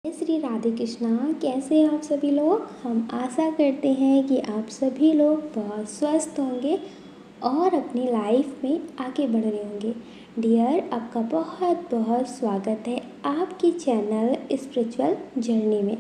जय श्री राधे कृष्णा। कैसे हैं आप सभी लोग। हम आशा करते हैं कि आप सभी लोग बहुत स्वस्थ होंगे और अपनी लाइफ में आगे बढ़ रहे होंगे। डियर, आपका बहुत बहुत स्वागत है आपकी चैनल स्पिरिचुअल जर्नी में।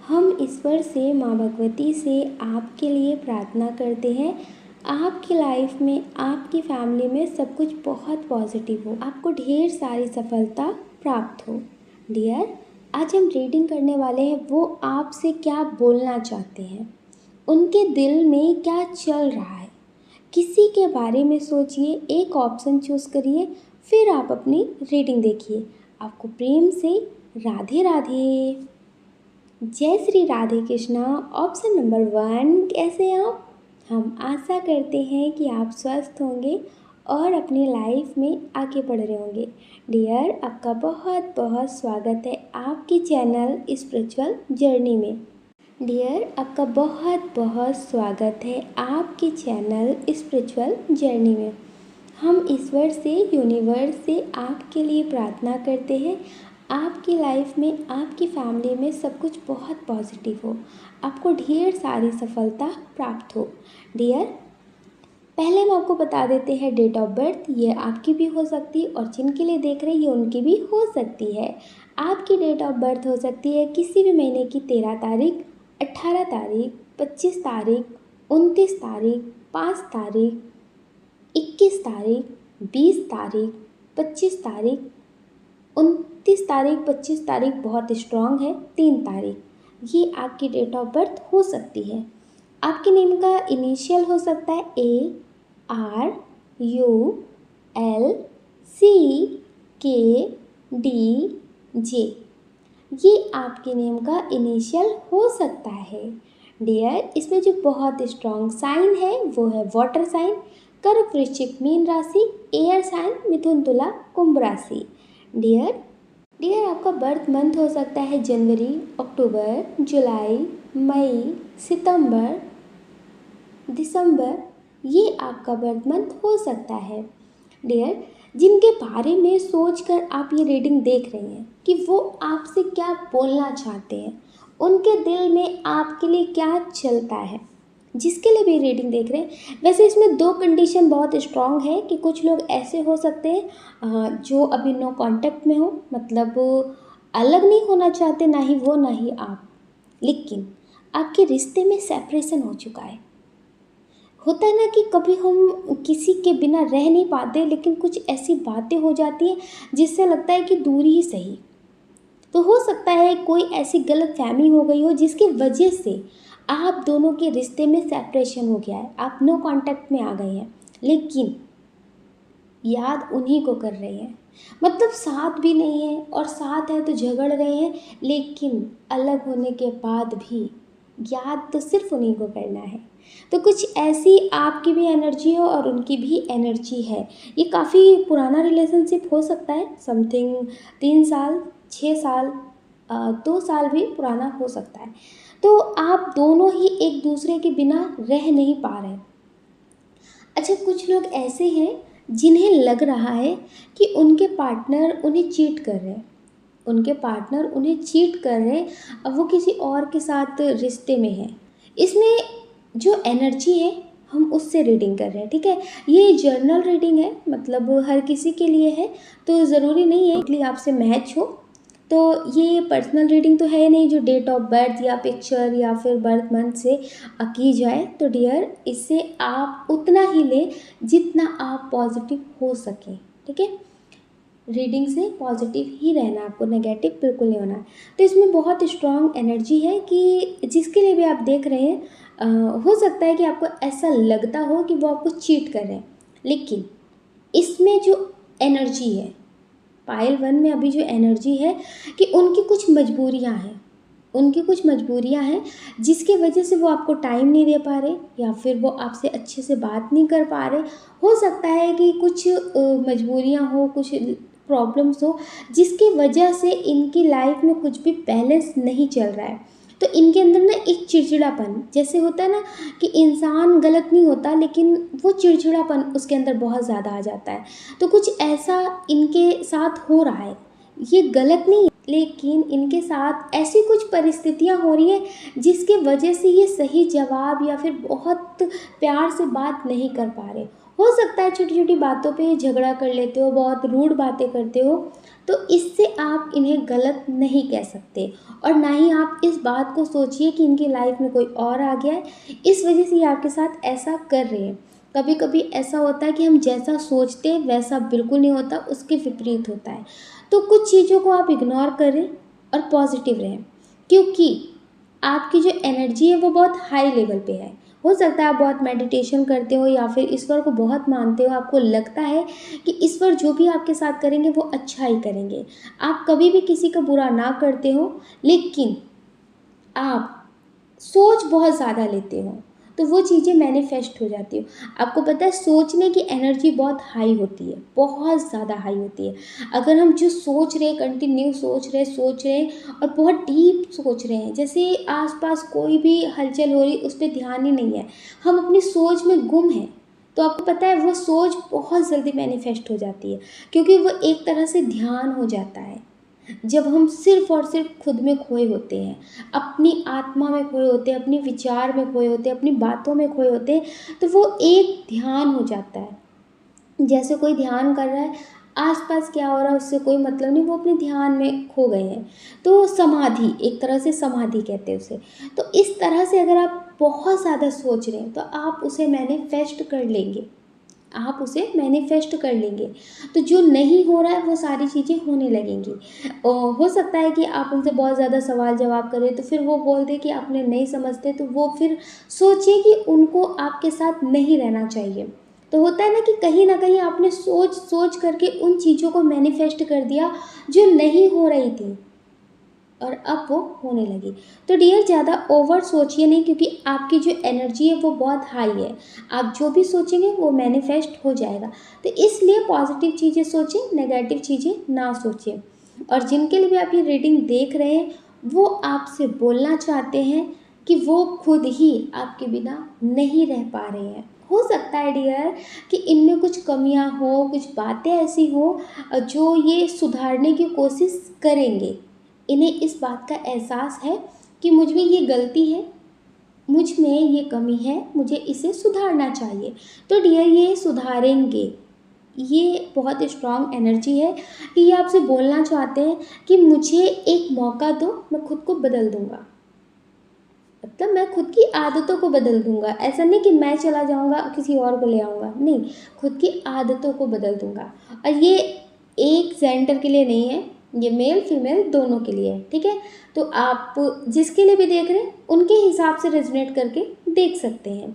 हम ईश्वर से, माँ भगवती से आपके लिए प्रार्थना करते हैं आपकी लाइफ में, आपकी फैमिली में सब कुछ बहुत पॉजिटिव हो, आपको ढेर सारी सफलता प्राप्त हो। डियर, आज हम रीडिंग करने वाले हैं वो आपसे क्या बोलना चाहते हैं, उनके दिल में क्या चल रहा है। किसी के बारे में सोचिए, एक ऑप्शन चूज़ करिए, फिर आप अपनी रीडिंग देखिए। आपको प्रेम से राधे राधे। जय श्री राधे कृष्णा। ऑप्शन नंबर 1, कैसे हैं आप। हम आशा करते हैं कि आप स्वस्थ होंगे और अपनी लाइफ में आगे बढ़ रहे होंगे। डियर, आपका बहुत बहुत स्वागत है आपकी चैनल स्पिरिचुअल जर्नी में। डियर, आपका बहुत बहुत स्वागत है आपकी चैनल स्पिरिचुअल जर्नी में। हम ईश्वर से, यूनिवर्स से आपके लिए प्रार्थना करते हैं आपकी लाइफ में, आपकी फैमिली में सब कुछ बहुत पॉजिटिव हो, आपको ढेर सारी सफलता प्राप्त हो। डियर, पहले हम आपको बता देते हैं डेट ऑफ बर्थ। ये आपकी भी हो सकती है और जिनके लिए देख रहे हैं ये उनकी भी हो सकती है। आपकी डेट ऑफ बर्थ हो सकती है किसी भी महीने की 13 तारीख, 18 तारीख, 25 तारीख, 29 तारीख, 5 तारीख, 21 तारीख, 20 तारीख, 25 तारीख, 29 तारीख, 25 तारीख बहुत स्ट्रॉन्ग है, 3 तारीख, ये आपकी डेट ऑफ बर्थ हो सकती है। आपके नेम का इनिशियल हो सकता है ARULCKD, ये आपके नेम का इनिशियल हो सकता है। डियर, इसमें जो बहुत स्ट्रॉन्ग साइन है वो है वाटर साइन, कर्क, वृश्चिक, मीन राशि, एयर साइन, मिथुन, तुला, कुंभ राशि। डियर, आपका बर्थ मंथ हो सकता है जनवरी, अक्टूबर, जुलाई, मई, सितंबर, दिसंबर, ये आपका बर्थ मंथ हो सकता है। डियर, जिनके बारे में सोचकर आप ये रीडिंग देख रहे हैं कि वो आपसे क्या बोलना चाहते हैं, उनके दिल में आपके लिए क्या चलता है, जिसके लिए भी रीडिंग देख रहे हैं। वैसे इसमें 2 कंडीशन बहुत स्ट्रॉन्ग है कि कुछ लोग ऐसे हो सकते हैं जो अभी नो कांटेक्ट में हो, मतलब अलग नहीं होना चाहते, ना ही वो ना ही आप, लेकिन आपके रिश्ते में सेपरेशन हो चुका है। होता है ना कि कभी हम किसी के बिना रह नहीं पाते, लेकिन कुछ ऐसी बातें हो जाती हैं जिससे लगता है कि दूरी ही सही। तो हो सकता है कोई ऐसी गलत फहमी हो गई हो जिसकी वजह से आप दोनों के रिश्ते में सेपरेशन हो गया है, आप नो कांटेक्ट में आ गए हैं, लेकिन याद उन्हीं को कर रहे हैं। मतलब साथ भी नहीं है और साथ है तो झगड़ रहे हैं, लेकिन अलग होने के बाद भी याद तो सिर्फ उन्हीं को करना है। तो कुछ ऐसी आपकी भी एनर्जी हो और उनकी भी एनर्जी है। ये काफ़ी पुराना रिलेशनशिप हो सकता है, समथिंग 3 साल, 6 साल, 2 साल भी पुराना हो सकता है। तो आप दोनों ही एक दूसरे के बिना रह नहीं पा रहे। अच्छा, कुछ लोग ऐसे हैं जिन्हें लग रहा है कि उनके पार्टनर उन्हें चीट कर रहे हैं, उनके पार्टनर उन्हें चीट कर रहे हैं, अब वो किसी और के साथ रिश्ते में है। इसमें जो एनर्जी है हम उससे रीडिंग कर रहे हैं, ठीक है। ये जर्नल रीडिंग है, मतलब हर किसी के लिए है, तो ज़रूरी नहीं है कि आपसे मैच हो। तो ये पर्सनल रीडिंग तो है नहीं जो डेट ऑफ बर्थ या पिक्चर या फिर बर्थ मंथ से की जाए। तो डियर, इससे आप उतना ही लें जितना आप पॉजिटिव हो सकें, ठीक है। रीडिंग से पॉजिटिव ही रहना, आपको नेगेटिव बिल्कुल नहीं होना। तो इसमें बहुत स्ट्रॉन्ग एनर्जी है कि जिसके लिए भी आप देख रहे हैं, हो सकता है कि आपको ऐसा लगता हो कि वो आपको चीट कर रहे हैं, लेकिन इसमें जो एनर्जी है, पाइल 1 में अभी जो एनर्जी है कि उनकी कुछ मजबूरियां हैं, उनकी कुछ मजबूरियां हैं जिसकी वजह से वो आपको टाइम नहीं दे पा रहे, या फिर वो आपसे अच्छे से बात नहीं कर पा रहे। हो सकता है कि कुछ मजबूरियां हो, कुछ प्रॉब्लम्स हो, जिसकी वजह से इनकी लाइफ में कुछ भी बैलेंस नहीं चल रहा है। तो इनके अंदर ना एक चिड़चिड़ापन जैसे होता है ना, कि इंसान गलत नहीं होता, लेकिन वो चिड़चिड़ापन उसके अंदर बहुत ज़्यादा आ जाता है। तो कुछ ऐसा इनके साथ हो रहा है, ये गलत नहीं है, लेकिन इनके साथ ऐसी कुछ परिस्थितियाँ हो रही हैं जिसकी वजह से ये सही जवाब या फिर बहुत प्यार से बात नहीं कर पा रहे। हो सकता है छोटी छोटी बातों पे झगड़ा कर लेते हो, बहुत रूड बातें करते हो, तो इससे आप इन्हें गलत नहीं कह सकते। और ना ही आप इस बात को सोचिए कि इनकी लाइफ में कोई और आ गया है, इस वजह से ये आपके साथ ऐसा कर रहे हैं। कभी कभी ऐसा होता है कि हम जैसा सोचते हैं वैसा बिल्कुल नहीं होता, उसके विपरीत होता है। तो कुछ चीज़ों को आप इग्नोर करें और पॉजिटिव रहें, क्योंकि आपकी जो एनर्जी है वो बहुत हाई लेवल पे है। हो सकता है आप बहुत मेडिटेशन करते हो या फिर ईश्वर को बहुत मानते हो, आपको लगता है कि ईश्वर जो भी आपके साथ करेंगे वो अच्छा ही करेंगे। आप कभी भी किसी का बुरा ना करते हो, लेकिन आप सोच बहुत ज़्यादा लेते हो, तो वो चीज़ें मैनिफेस्ट हो जाती हो। आपको पता है सोचने की एनर्जी बहुत हाई होती है, बहुत ज़्यादा हाई होती है। अगर हम जो सोच रहे हैं, कंटिन्यू सोच रहे हैं और बहुत डीप सोच रहे हैं, जैसे आसपास कोई भी हलचल हो रही उस पर ध्यान ही नहीं है, हम अपनी सोच में गुम हैं, तो आपको पता है वो सोच बहुत जल्दी मैनिफेस्ट हो जाती है, क्योंकि वो एक तरह से ध्यान हो जाता है। जब हम सिर्फ और सिर्फ खुद में खोए होते हैं, अपनी आत्मा में खोए होते हैं, अपने विचार में खोए होते हैं, अपनी बातों में खोए होते हैं, तो वो एक ध्यान हो जाता है। जैसे कोई ध्यान कर रहा है, आसपास क्या हो रहा है उससे कोई मतलब नहीं, वो अपने ध्यान में खो गए हैं। तो समाधि, एक तरह से समाधि कहते हैं उसे। तो इस तरह से अगर आप बहुत ज़्यादा सोच रहे हैं तो आप उसे मैनिफेस्ट कर लेंगे, आप उसे मैनिफेस्ट कर लेंगे। तो जो नहीं हो रहा है वो सारी चीज़ें होने लगेंगी। हो सकता है कि आप उनसे बहुत ज़्यादा सवाल जवाब करें तो फिर वो बोल दे कि आपने नहीं समझते, तो वो फिर सोचिए कि उनको आपके साथ नहीं रहना चाहिए। तो होता है ना कि कहीं ना कहीं आपने सोच सोच करके उन चीज़ों को मैनिफेस्ट कर दिया जो नहीं हो रही थी, और अब वो होने लगी। तो डियर ज़्यादा ओवर सोचिए नहीं, क्योंकि आपकी जो एनर्जी है वो बहुत हाई है। आप जो भी सोचेंगे वो मैनिफेस्ट हो जाएगा। तो इसलिए पॉजिटिव चीज़ें सोचें, नेगेटिव चीज़ें ना सोचें। और जिनके लिए भी आप ये रीडिंग देख रहे हैं, वो आपसे बोलना चाहते हैं कि वो खुद ही आपके बिना नहीं रह पा रहे हैं। हो सकता है डियर कि इनमें कुछ कमियां हो, कुछ बातें ऐसी हो जो ये सुधारने की कोशिश करेंगे। इन्हें इस बात का एहसास है कि मुझ में ये गलती है, मुझ में ये कमी है, मुझे इसे सुधारना चाहिए। तो डियर ये सुधारेंगे। ये बहुत स्ट्रॉन्ग एनर्जी है कि ये आपसे बोलना चाहते हैं कि मुझे एक मौका दो, मैं खुद को बदल दूंगा। मतलब मैं खुद की आदतों को बदल दूंगा। ऐसा नहीं कि मैं चला जाऊंगा किसी और को ले आऊंगा, नहीं, खुद की आदतों को बदल दूंगा। और ये एक जेंडर के लिए नहीं है, ये मेल फीमेल दोनों के लिए है, ठीक है। तो आप जिसके लिए भी देख रहे हैं उनके हिसाब से रेजोनेट करके देख सकते हैं।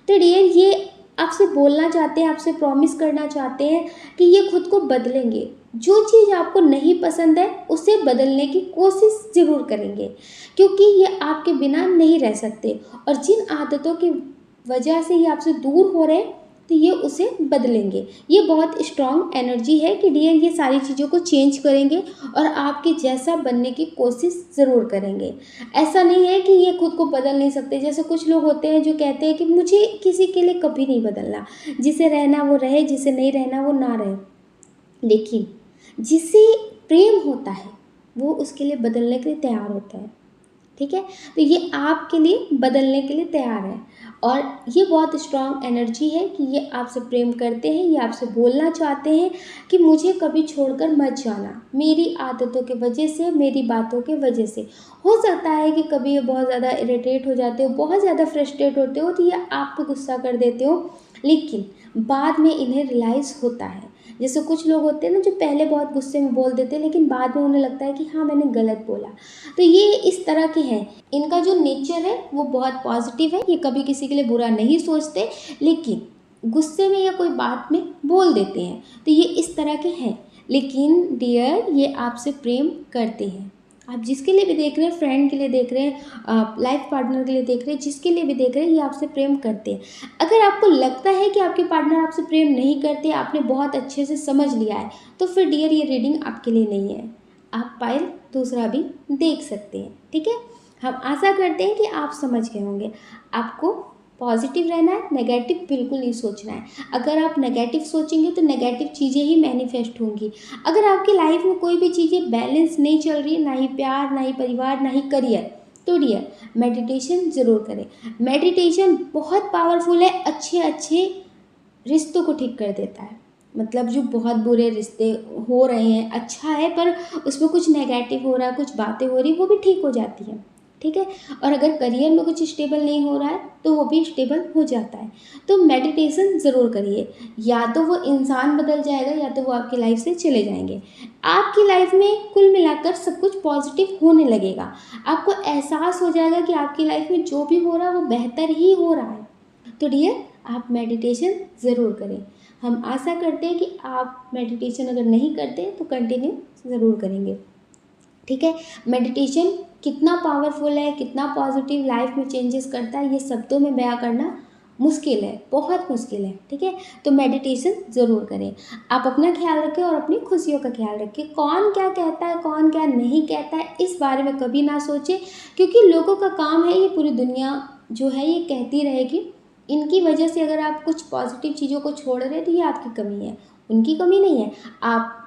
तो डियर ये आपसे बोलना चाहते हैं, आपसे प्रॉमिस करना चाहते हैं कि ये खुद को बदलेंगे। जो चीज़ आपको नहीं पसंद है उसे बदलने की कोशिश ज़रूर करेंगे, क्योंकि ये आपके बिना नहीं रह सकते। और जिन आदतों की वजह से ये आपसे दूर हो रहे हैं, तो ये उसे बदलेंगे। ये बहुत स्ट्रॉन्ग एनर्जी है कि डियर ये सारी चीज़ों को चेंज करेंगे और आपके जैसा बनने की कोशिश ज़रूर करेंगे। ऐसा नहीं है कि ये खुद को बदल नहीं सकते। जैसे कुछ लोग होते हैं जो कहते हैं कि मुझे किसी के लिए कभी नहीं बदलना, जिसे रहना वो रहे, जिसे नहीं रहना वो ना रहे। लेकिन जिसे प्रेम होता है वो उसके लिए बदलने के लिए तैयार होता है, ठीक है। तो ये आपके लिए बदलने के लिए तैयार है। और ये बहुत स्ट्रॉन्ग एनर्जी है कि ये आपसे प्रेम करते हैं, ये आपसे बोलना चाहते हैं कि मुझे कभी छोड़कर मत जाना, मेरी आदतों के वजह से, मेरी बातों के वजह से। हो सकता है कि कभी ये बहुत ज़्यादा इरिटेट हो जाते हो, बहुत ज़्यादा फ्रस्ट्रेट होते हो, तो ये आप पे गुस्सा कर देते हो, लेकिन बाद में इन्हें रियलाइज़ होता है। जैसे कुछ लोग होते हैं ना जो पहले बहुत गुस्से में बोल देते हैं, लेकिन बाद में उन्हें लगता है कि हाँ मैंने गलत बोला। तो ये इस तरह के हैं। इनका जो नेचर है वो बहुत पॉजिटिव है, ये कभी किसी के लिए बुरा नहीं सोचते, लेकिन गुस्से में या कोई बात में बोल देते हैं। तो ये इस तरह के हैं। लेकिन डियर ये आपसे प्रेम करते हैं। आप जिसके लिए भी देख रहे हैं, फ्रेंड के लिए देख रहे हैं, लाइफ पार्टनर के लिए देख रहे हैं, जिसके लिए भी देख रहे हैं, ये आपसे प्रेम करते हैं। अगर आपको लगता है कि आपके पार्टनर आपसे प्रेम नहीं करते, आपने बहुत अच्छे से समझ लिया है, तो फिर डियर ये रीडिंग आपके लिए नहीं है। आप पाइल दूसरा भी देख सकते हैं, ठीक है। हम आशा करते हैं कि आप समझ गए होंगे। आपको पॉजिटिव रहना है, नेगेटिव बिल्कुल नहीं सोचना है। अगर आप नेगेटिव सोचेंगे तो नेगेटिव चीज़ें ही मैनिफेस्ट होंगी। अगर आपकी लाइफ में कोई भी चीज़ें बैलेंस नहीं चल रही है, ना ही प्यार, ना ही परिवार, ना ही करियर, तो डियर मेडिटेशन ज़रूर करें। मेडिटेशन बहुत पावरफुल है, अच्छे अच्छे रिश्तों को ठीक कर देता है। मतलब जो बहुत बुरे रिश्ते हो रहे हैं, अच्छा है, पर उसमें कुछ नेगेटिव हो रहा है, कुछ बातें हो रही, वो भी ठीक हो जाती हैं। ठीक है। और अगर करियर में कुछ स्टेबल नहीं हो रहा है तो वो भी स्टेबल हो जाता है। तो मेडिटेशन ज़रूर करिए, या तो वो इंसान बदल जाएगा या तो वो आपकी लाइफ से चले जाएंगे। आपकी लाइफ में कुल मिलाकर सब कुछ पॉजिटिव होने लगेगा। आपको एहसास हो जाएगा कि आपकी लाइफ में जो भी हो रहा है वो बेहतर ही हो रहा है। तो डियर आप मेडिटेशन ज़रूर करें। हम आशा करते हैं कि आप मेडिटेशन अगर नहीं करते तो कंटिन्यू ज़रूर करेंगे। ठीक है। मेडिटेशन कितना पावरफुल है, कितना पॉजिटिव लाइफ में चेंजेस करता है, ये शब्दों में बयां करना मुश्किल है, बहुत मुश्किल है। ठीक है। तो मेडिटेशन ज़रूर करें। आप अपना ख्याल रखें और अपनी खुशियों का ख्याल रखें। कौन क्या कहता है, कौन क्या नहीं कहता है, इस बारे में कभी ना सोचें, क्योंकि लोगों का काम है, ये पूरी दुनिया जो है ये कहती रहेगी। इनकी वजह से अगर आप कुछ पॉजिटिव चीज़ों को छोड़ रहे हैं तो ये आपकी कमी है, उनकी कमी नहीं है। आप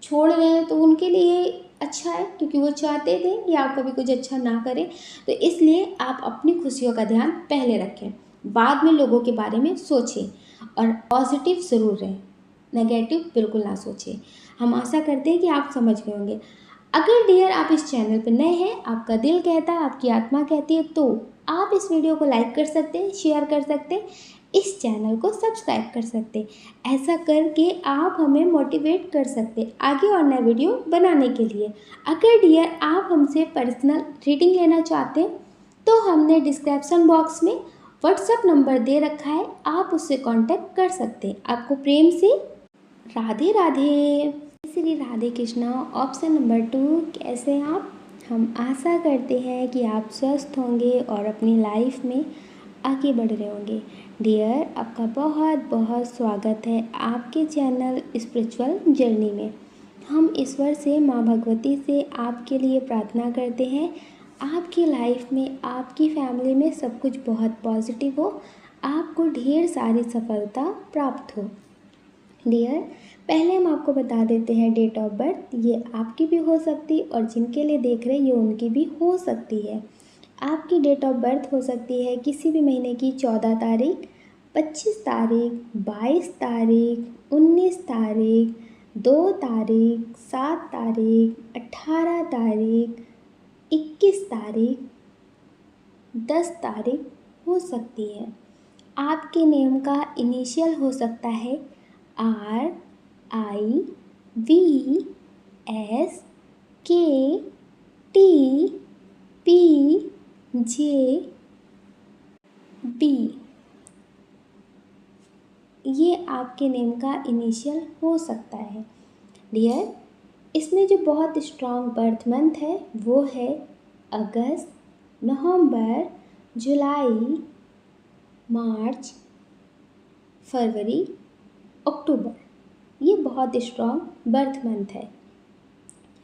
छोड़ रहे हैं तो उनके लिए अच्छा है, क्योंकि वो चाहते थे कि आप कभी कुछ अच्छा ना करें। तो इसलिए आप अपनी खुशियों का ध्यान पहले रखें, बाद में लोगों के बारे में सोचें, और पॉजिटिव ज़रूर रहें, नेगेटिव बिल्कुल ना सोचें। हम आशा करते हैं कि आप समझ गए होंगे। अगर डियर आप इस चैनल पर नए हैं, आपका दिल कहता है, आपकी आत्मा कहती है, तो आप इस वीडियो को लाइक कर सकते हैं, शेयर कर सकते हैं, इस चैनल को सब्सक्राइब कर सकते हैं। ऐसा करके आप हमें मोटिवेट कर सकते हैं आगे और नए वीडियो बनाने के लिए। अगर डियर आप हमसे पर्सनल रीडिंग लेना चाहते हैं तो हमने डिस्क्रिप्शन बॉक्स में व्हाट्सएप नंबर दे रखा है, आप उससे कांटेक्ट कर सकते हैं। आपको प्रेम से राधे राधे। श्री राधे कृष्णा। ऑप्शन नंबर 2, कैसे हैं आप? हम आशा करते हैं कि आप स्वस्थ होंगे और अपनी लाइफ में आगे बढ़ रहे होंगे। डियर आपका बहुत बहुत स्वागत है आपके चैनल स्पिरिचुअल जर्नी में। हम ईश्वर से, माँ भगवती से आपके लिए प्रार्थना करते हैं, आपकी लाइफ में, आपकी फैमिली में सब कुछ बहुत पॉजिटिव हो, आपको ढेर सारी सफलता प्राप्त हो। डियर पहले हम आपको बता देते हैं डेट ऑफ बर्थ, ये आपकी भी हो सकती है और जिनके लिए देख रहे हैं ये उनकी भी हो सकती है। आपकी डेट ऑफ बर्थ हो सकती है किसी भी महीने की 14 तारीख, 25 तारीख, 22 तारीख, 19 तारीख, 2 तारीख, 7 तारीख, 18 तारीख, 21 तारीख, 10 तारीख हो सकती है। आपके नेम का इनिशियल हो सकता है RIVSKTPJB। ये आपके नेम का इनिशियल हो सकता है। डियर इसमें जो बहुत स्ट्रॉन्ग बर्थ मंथ है वो है अगस्त, नवंबर, जुलाई, मार्च, फरवरी, अक्टूबर। ये बहुत स्ट्रॉन्ग बर्थ मंथ है।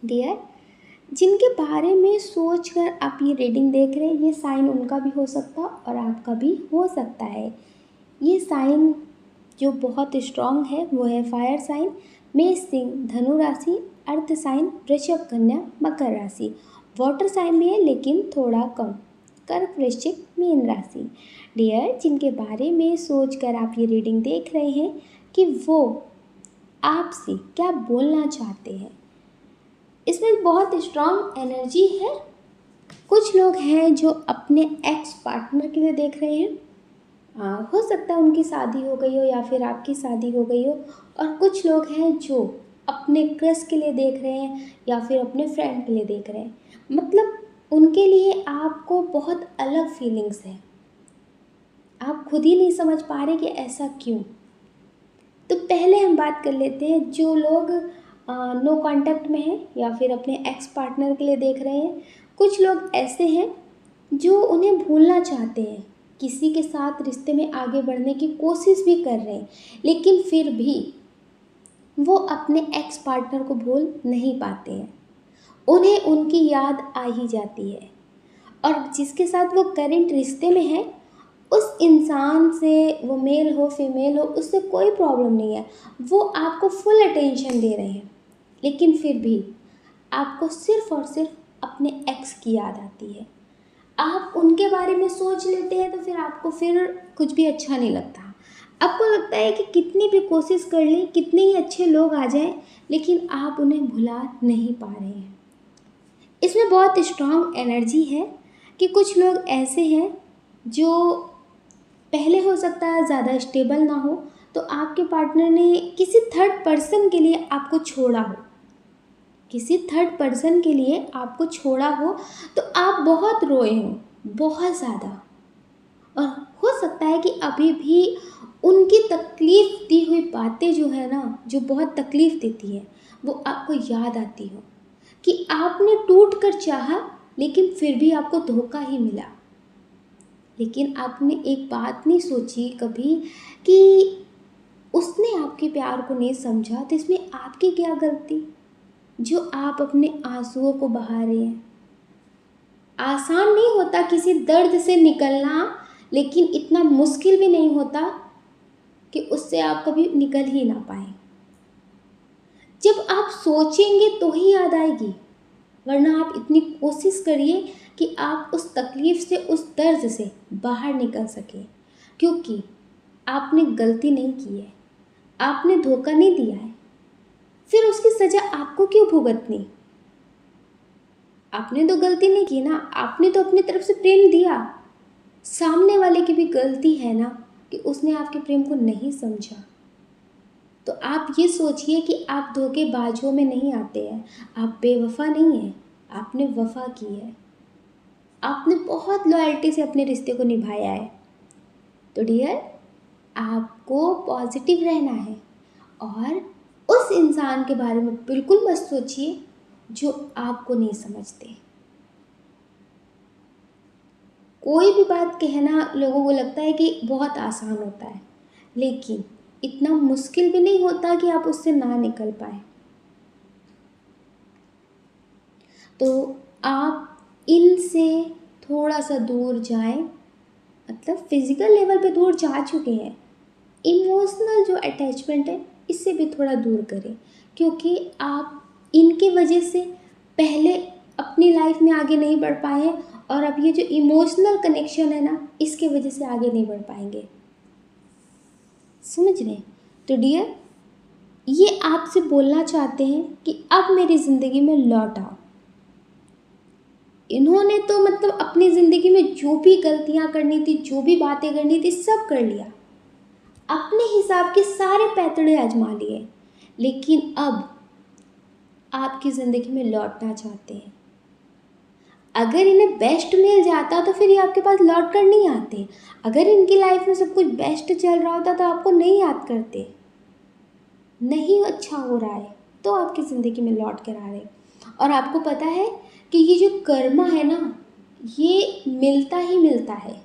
डियर जिनके बारे में सोचकर आप ये रीडिंग देख रहे हैं, ये साइन उनका भी हो सकता है और आपका भी हो सकता है। ये साइन जो बहुत स्ट्रॉन्ग है वो है फायर साइन, मेष सिंह धनु राशि, अर्थ साइन वृषभ कन्या मकर राशि, वाटर साइन भी है लेकिन थोड़ा कम, कर्क वृश्चिक मीन राशि। डियर जिनके बारे में सोचकर आप ये रीडिंग देख रहे हैं कि वो आपसे क्या बोलना चाहते हैं, इसमें बहुत स्ट्रॉन्ग एनर्जी है। कुछ लोग हैं जो अपने एक्स पार्टनर के लिए देख रहे हैं, हो सकता है उनकी शादी हो गई हो या फिर आपकी शादी हो गई हो। और कुछ लोग हैं जो अपने क्रश के लिए देख रहे हैं या फिर अपने फ्रेंड के लिए देख रहे हैं। मतलब उनके लिए आपको बहुत अलग फीलिंग्स है, आप खुद ही नहीं समझ पा रहे कि ऐसा क्यों। तो पहले हम बात कर लेते हैं जो लोग नो कांटेक्ट में हैं या फिर अपने एक्स पार्टनर के लिए देख रहे हैं। कुछ लोग ऐसे हैं जो उन्हें भूलना चाहते हैं, किसी के साथ रिश्ते में आगे बढ़ने की कोशिश भी कर रहे हैं, लेकिन फिर भी वो अपने एक्स पार्टनर को भूल नहीं पाते हैं, उन्हें उनकी याद आ ही जाती है। और जिसके साथ वो करेंट रिश्ते में है उस इंसान से, वो मेल हो फीमेल हो, उससे कोई प्रॉब्लम नहीं है, वो आपको फुल अटेंशन दे रहे हैं, लेकिन फिर भी आपको सिर्फ़ और सिर्फ अपने एक्स की याद आती है। आप उनके बारे में सोच लेते हैं तो फिर आपको फिर कुछ भी अच्छा नहीं लगता। आपको लगता है कि कितनी भी कोशिश कर लें, कितने ही अच्छे लोग आ जाएं, लेकिन आप उन्हें भुला नहीं पा रहे हैं। इसमें बहुत स्ट्रॉन्ग एनर्जी है कि कुछ लोग ऐसे हैं जो पहले हो सकता है ज़्यादा स्टेबल ना हो, तो आपके पार्टनर ने किसी थर्ड पर्सन के लिए आपको छोड़ा हो, किसी थर्ड पर्सन के लिए आपको छोड़ा हो, तो आप बहुत रोए हो, बहुत ज़्यादा। और हो सकता है कि अभी भी उनकी तकलीफ़ दी हुई बातें जो है ना, जो बहुत तकलीफ़ देती है, वो आपको याद आती हो कि आपने टूट कर चाहा, लेकिन फिर भी आपको धोखा ही मिला। लेकिन आपने एक बात नहीं सोची कभी कि उसने आपके प्यार को नहीं समझा, तो इसमें आपकी क्या गलती जो आप अपने आंसुओं को बहा रहे हैं। आसान नहीं होता किसी दर्द से निकलना, लेकिन इतना मुश्किल भी नहीं होता कि उससे आप कभी निकल ही ना पाए। जब आप सोचेंगे तो ही याद आएगी, वरना आप इतनी कोशिश करिए कि आप उस तकलीफ़ से, उस दर्द से बाहर निकल सकें, क्योंकि आपने गलती नहीं की है, आपने धोखा नहीं दिया है, फिर उसकी सज़ा आपको क्यों भुगतनी। आपने तो गलती नहीं की ना, आपने तो अपनी तरफ से प्रेम दिया। सामने वाले की भी गलती है ना कि उसने आपके प्रेम को नहीं समझा। तो आप ये सोचिए कि आप धोखेबाजों में नहीं आते हैं, आप बेवफा नहीं हैं, आपने वफा की है, आपने बहुत लॉयल्टी से अपने रिश्ते को निभाया है। तो डियर, आपको पॉजिटिव रहना है और उस इंसान के बारे में बिल्कुल मत सोचिए जो आपको नहीं समझते। कोई भी बात कहना लोगों को लगता है कि बहुत आसान होता है, लेकिन इतना मुश्किल भी नहीं होता कि आप उससे ना निकल पाए। तो आप इनसे थोड़ा सा दूर जाएं, मतलब फिज़िकल लेवल पे दूर जा चुके हैं, इमोशनल जो अटैचमेंट है इससे भी थोड़ा दूर करें, क्योंकि आप इनकी वजह से पहले अपनी लाइफ में आगे नहीं बढ़ पाए हैं, और अब ये जो इमोशनल कनेक्शन है ना, इसके वजह से आगे नहीं बढ़ पाएंगे। समझ रहे हैं? तो डियर, ये आपसे बोलना चाहते हैं कि अब मेरी ज़िंदगी में लौट आओ। इन्होंने तो मतलब अपनी ज़िंदगी में जो भी गलतियाँ करनी थी, जो भी बातें करनी थी, सब कर लिया, अपने हिसाब के सारे पैतड़े आजमा लिए, लेकिन अब आपकी ज़िंदगी में लौटना चाहते हैं। अगर इन्हें बेस्ट मिल जाता तो फिर ये आपके पास लौट कर नहीं आते। अगर इनकी लाइफ में सब कुछ बेस्ट चल रहा होता तो आपको नहीं याद करते। नहीं अच्छा हो रहा है तो आपकी ज़िंदगी में लौट कर आ रहे। और आपको पता है कि ये जो कर्मा है ना, ये मिलता ही मिलता है।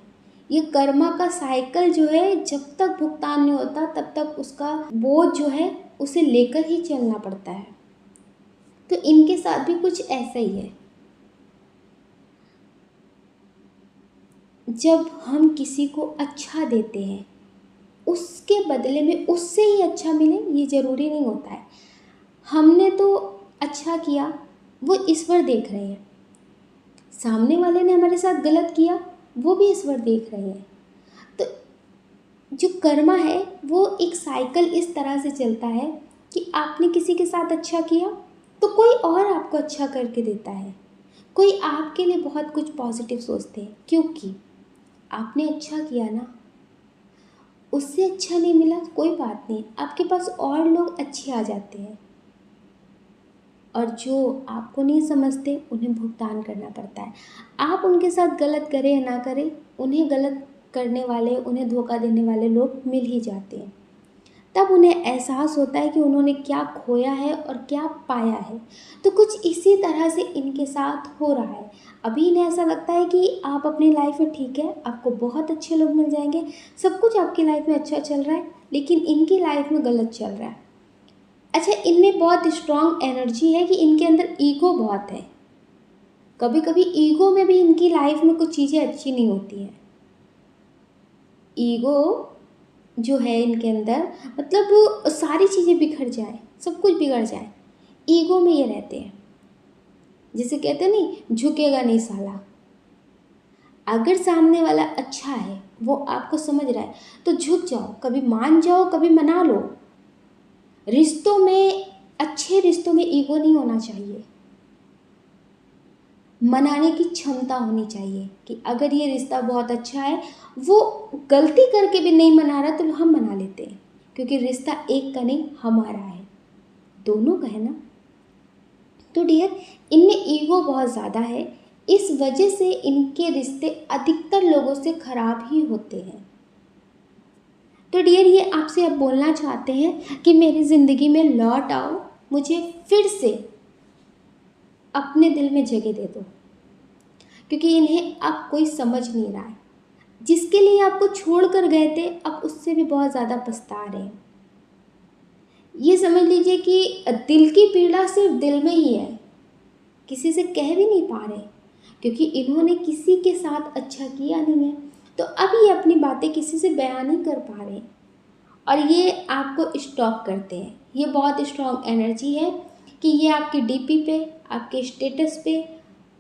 ये कर्मा का साइकिल जो है, जब तक भुगतान नहीं होता तब तक उसका बोझ जो है उसे लेकर ही चलना पड़ता है। तो इनके साथ भी कुछ ऐसा ही है। जब हम किसी को अच्छा देते हैं, उसके बदले में उससे ही अच्छा मिले ये ज़रूरी नहीं होता है। हमने तो अच्छा किया, वो ईश्वर देख रहे हैं। सामने वाले ने हमारे साथ गलत किया, वो भी ईश्वर देख रहे हैं। तो जो कर्मा है वो एक साइकिल इस तरह से चलता है कि आपने किसी के साथ अच्छा किया तो कोई और आपको अच्छा करके देता है। कोई आपके लिए बहुत कुछ पॉजिटिव सोचते हैं, क्योंकि आपने अच्छा किया ना। उससे अच्छा नहीं मिला कोई बात नहीं, आपके पास और लोग अच्छे आ जाते हैं, और जो आपको नहीं समझते उन्हें भुगतान करना पड़ता है। आप उनके साथ गलत करें या ना करें, उन्हें गलत करने वाले, उन्हें धोखा देने वाले लोग मिल ही जाते हैं। तब उन्हें एहसास होता है कि उन्होंने क्या खोया है और क्या पाया है। तो कुछ इसी तरह से इनके साथ हो रहा है। अभी इन्हें ऐसा लगता है कि आप अपनी लाइफ में ठीक है, आपको बहुत अच्छे लोग मिल जाएंगे, सब कुछ आपकी लाइफ में अच्छा चल रहा है, लेकिन इनकी लाइफ में गलत चल रहा है। अच्छा, इनमें बहुत स्ट्रॉन्ग एनर्जी है कि इनके अंदर ईगो बहुत है। कभी कभी ईगो में भी इनकी लाइफ में कुछ चीज़ें अच्छी नहीं होती हैं। ईगो जो है इनके अंदर, मतलब सारी चीज़ें बिखर जाए, सब कुछ बिगड़ जाए, ईगो में ये रहते हैं। जिसे कहते हैं नहीं, झुकेगा नहीं साला। अगर सामने वाला अच्छा है, वो आपको समझ रहा है, तो झुक जाओ, कभी मान जाओ, कभी मना लो। रिश्तों में, अच्छे रिश्तों में ईगो नहीं होना चाहिए। मनाने की क्षमता होनी चाहिए कि अगर ये रिश्ता बहुत अच्छा है, वो गलती करके भी नहीं मना रहा तो हम मना लेते हैं, क्योंकि रिश्ता एक का नहीं, हमारा है, दोनों का है ना। तो डियर, इनमें ईगो बहुत ज़्यादा है, इस वजह से इनके रिश्ते अधिकतर लोगों से खराब ही होते हैं। तो डियर, ये आपसे अब बोलना चाहते हैं कि मेरी ज़िंदगी में लौट आओ, मुझे फिर से अपने दिल में जगह दे दो, क्योंकि इन्हें अब कोई समझ नहीं रहा है। जिसके लिए आपको छोड़ कर गए थे, अब उससे भी बहुत ज़्यादा पछता रहे हैं। ये समझ लीजिए कि दिल की पीड़ा सिर्फ दिल में ही है, किसी से कह भी नहीं पा रहे, क्योंकि इन्होंने किसी के साथ अच्छा किया नहीं है, तो अब ये अपनी बातें किसी से बयान नहीं कर पा रहे, और ये आपको स्टॉक करते हैं। ये बहुत स्ट्रॉन्ग एनर्जी है कि ये आपकी डीपी पे, आपके स्टेटस पे,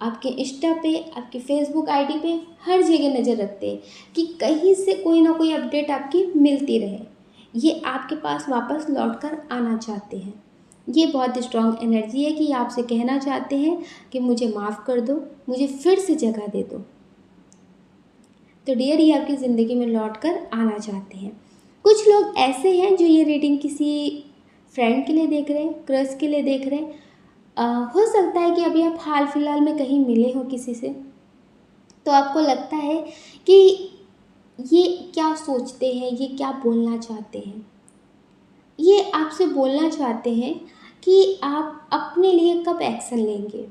आपके इंस्टा पे, आपके फेसबुक आईडी पे, हर जगह नज़र रखते हैं कि कहीं से कोई ना कोई अपडेट आपकी मिलती रहे। ये आपके पास वापस लौट कर आना चाहते हैं। ये बहुत स्ट्रॉन्ग एनर्जी है कि आपसे कहना चाहते हैं कि मुझे माफ़ कर दो, मुझे फिर से जगह दे दो। तो डियर, ये आपकी ज़िंदगी में लौट कर आना चाहते हैं। कुछ लोग ऐसे हैं जो ये रीडिंग किसी फ्रेंड के लिए देख रहे हैं, क्रश के लिए देख रहे हैं। हो सकता है कि अभी आप हाल फिलहाल में कहीं मिले हो किसी से, तो आपको लगता है कि ये क्या सोचते हैं, ये क्या बोलना चाहते हैं। ये आपसे बोलना चाहते हैं कि आप अपने लिए कब एक्शन लेंगे।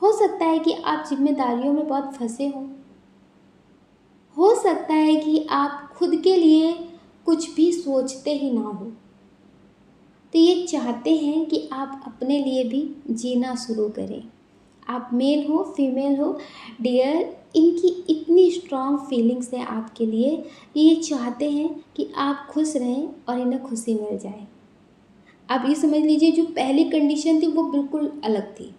हो सकता है कि आप जिम्मेदारियों में बहुत फंसे हो सकता है कि आप खुद के लिए कुछ भी सोचते ही ना हो। तो ये चाहते हैं कि आप अपने लिए भी जीना शुरू करें। आप मेल हो, फीमेल हो, डियर, इनकी इतनी स्ट्रॉन्ग फीलिंग्स है आपके लिए कि ये चाहते हैं कि आप खुश रहें और इन्हें खुशी मिल जाए। आप ये समझ लीजिए, जो पहली कंडीशन थी वो बिल्कुल अलग थी,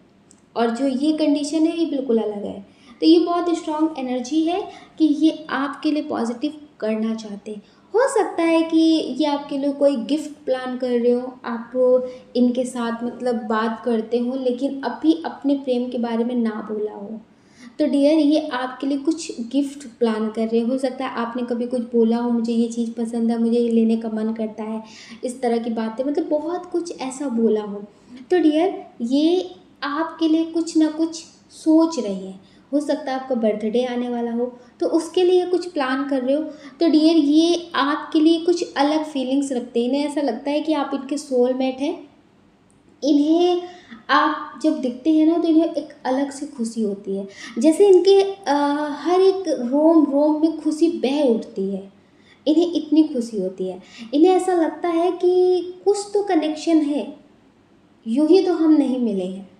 और जो ये कंडीशन है ये बिल्कुल अलग है। तो ये बहुत स्ट्रॉन्ग एनर्जी है कि ये आपके लिए पॉजिटिव करना चाहते हैं। हो सकता है कि ये आपके लिए कोई गिफ्ट प्लान कर रहे हो, आप इनके साथ मतलब बात करते हो, लेकिन अभी अपने प्रेम के बारे में ना बोला हो। तो डियर, ये आपके लिए कुछ गिफ्ट प्लान कर रहे हो सकता है आपने कभी कुछ बोला हो, मुझे ये चीज़ पसंद है, मुझे ये लेने का मन करता है, इस तरह की बातें, मतलब बहुत कुछ ऐसा बोला हो। तो डियर, ये आपके लिए कुछ ना कुछ सोच रही है। हो सकता है आपका बर्थडे आने वाला हो, तो उसके लिए कुछ प्लान कर रहे हो। तो डियर, ये आपके लिए कुछ अलग फीलिंग्स रखते हैं। इन्हें ऐसा लगता है कि आप इनके सोलमेट हैं। इन्हें आप जब दिखते हैं ना, तो इन्हें एक अलग सी खुशी होती है, जैसे इनके हर एक रोम रोम में खुशी बह उठती है। इन्हें इतनी खुशी होती है, इन्हें ऐसा लगता है कि कुछ तो कनेक्शन है, यूं ही तो हम नहीं मिले हैं।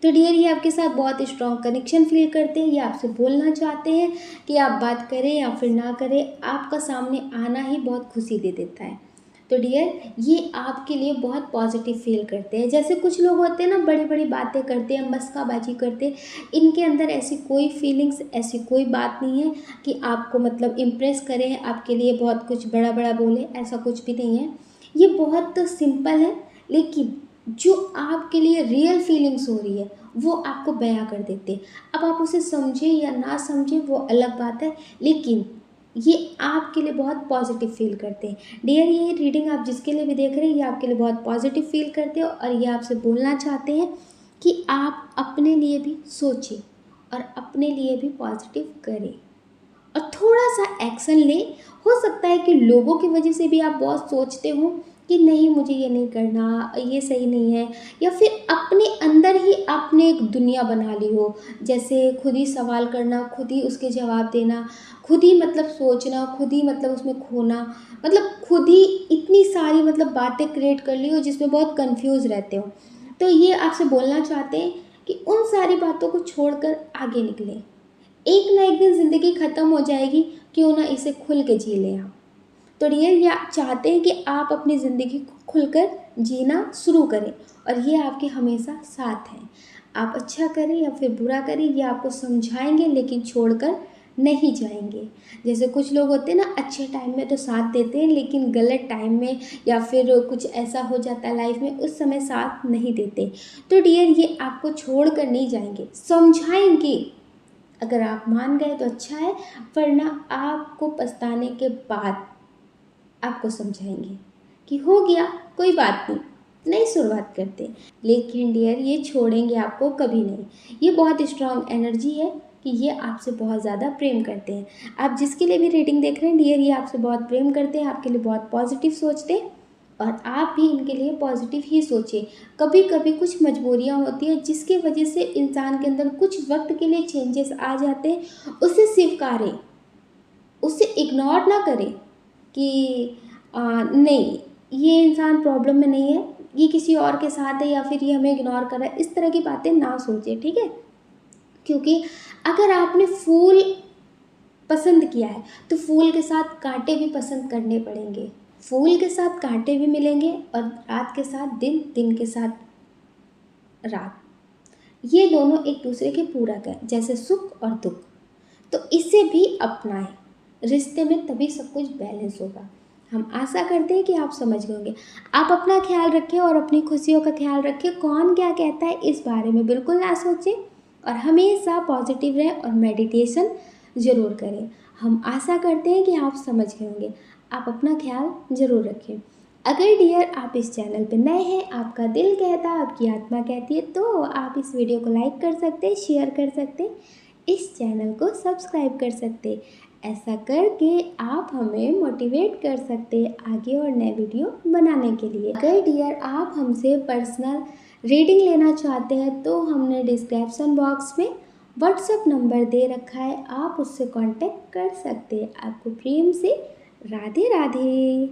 तो डियर, ये आपके साथ बहुत स्ट्रॉन्ग कनेक्शन फील करते हैं। ये आपसे बोलना चाहते हैं कि आप बात करें या फिर ना करें, आपका सामने आना ही बहुत खुशी दे देता है। तो डियर, ये आपके लिए बहुत पॉजिटिव फील करते हैं। जैसे कुछ लोग होते हैं ना, बड़ी बड़ी बातें करते हैं, मस्काबाजी करते हैं, इनके अंदर ऐसी कोई फीलिंग्स, ऐसी कोई बात नहीं है कि आपको मतलब इम्प्रेस करें, आपके लिए बहुत कुछ बड़ा बड़ा बोले, ऐसा कुछ भी नहीं है। ये बहुत सिंपल है, लेकिन जो आपके लिए रियल फीलिंग्स हो रही है वो आपको बयां कर देते हैं। अब आप उसे समझें या ना समझें वो अलग बात है, लेकिन ये आपके लिए बहुत पॉजिटिव फील करते हैं। डियर, ये रीडिंग आप जिसके लिए भी देख रहे हैं, ये आपके लिए बहुत पॉजिटिव फील करते हो, और ये आपसे बोलना चाहते हैं कि आप अपने लिए भी सोचें और अपने लिए भी पॉजिटिव करें और थोड़ा सा एक्शन लें। हो सकता है कि लोगों की वजह से भी आप बहुत सोचते हो कि नहीं, मुझे ये नहीं करना, ये सही नहीं है, या फिर अपने अंदर ही आपने एक दुनिया बना ली हो, जैसे खुद ही सवाल करना, खुद ही उसके जवाब देना, खुद ही मतलब सोचना, खुद ही मतलब उसमें खोना, मतलब खुद ही इतनी सारी मतलब बातें क्रिएट कर ली हो जिसमें बहुत कंफ्यूज रहते हो। तो ये आपसे बोलना चाहते हैं कि उन सारी बातों को छोड़कर आगे निकलें। एक ना एक दिन ज़िंदगी ख़त्म हो जाएगी, क्यों ना इसे खुल के जी लें आप। तो डियर ये आप चाहते हैं कि आप अपनी ज़िंदगी को खुलकर जीना शुरू करें और ये आपके हमेशा साथ हैं। आप अच्छा करें या फिर बुरा करें ये आपको समझाएंगे लेकिन छोड़कर नहीं जाएंगे। जैसे कुछ लोग होते हैं ना, अच्छे टाइम में तो साथ देते हैं लेकिन गलत टाइम में या फिर कुछ ऐसा हो जाता है लाइफ में, उस समय साथ नहीं देते। तो डियर ये आपको छोड़ कर नहीं जाएंगे, समझाएंगे। अगर आप मान गए तो अच्छा है, वरना आपको पछताने के बाद आपको समझाएंगे कि हो गया, कोई बात नहीं, नई शुरुआत करते। लेकिन डियर ये छोड़ेंगे आपको कभी नहीं। ये बहुत स्ट्रांग एनर्जी है कि ये आपसे बहुत ज़्यादा प्रेम करते हैं। आप जिसके लिए भी रीडिंग देख रहे हैं डियर, ये आपसे बहुत प्रेम करते हैं, आपके लिए बहुत पॉजिटिव सोचते हैं और आप भी इनके लिए पॉजिटिव ही सोचें। कभी कभी कुछ मजबूरियाँ होती हैं जिसकी वजह से इंसान के अंदर कुछ वक्त के लिए चेंजेस आ जाते हैं, उसे स्वीकारें, उसे इग्नोर ना करें कि नहीं, ये इंसान प्रॉब्लम में नहीं है, ये किसी और के साथ है या फिर ये हमें इग्नोर कर रहा है, इस तरह की बातें ना सोचें, ठीक है। क्योंकि अगर आपने फूल पसंद किया है तो फूल के साथ कांटे भी पसंद करने पड़ेंगे। फूल के साथ कांटे भी मिलेंगे और रात के साथ दिन, दिन के साथ रात, ये दोनों एक दूसरे के पूरक हैं, जैसे सुख और दुख। तो इसे भी अपनाएं, रिश्ते में तभी सब कुछ बैलेंस होगा। हम आशा करते हैं कि आप समझ गए होंगे। आप अपना ख्याल रखें और अपनी खुशियों का ख्याल रखें। कौन क्या कहता है इस बारे में बिल्कुल ना सोचें और हमेशा पॉजिटिव रहें और मेडिटेशन ज़रूर करें। हम आशा करते हैं कि आप समझ गए होंगे। आप अपना ख्याल ज़रूर रखें। अगर डियर आप इस चैनल पर नए हैं, आपका दिल कहता है, आपकी आत्मा कहती है, तो आप इस वीडियो को लाइक कर सकते हैं, शेयर कर सकते हैं, इस चैनल को सब्सक्राइब कर सकते। ऐसा करके आप हमें मोटिवेट कर सकते आगे और नए वीडियो बनाने के लिए। अगर डियर आप हमसे पर्सनल रीडिंग लेना चाहते हैं तो हमने डिस्क्रिप्शन बॉक्स में व्हाट्सएप नंबर दे रखा है, आप उससे कांटेक्ट कर सकते हैं। आपको प्रेम से राधे राधे।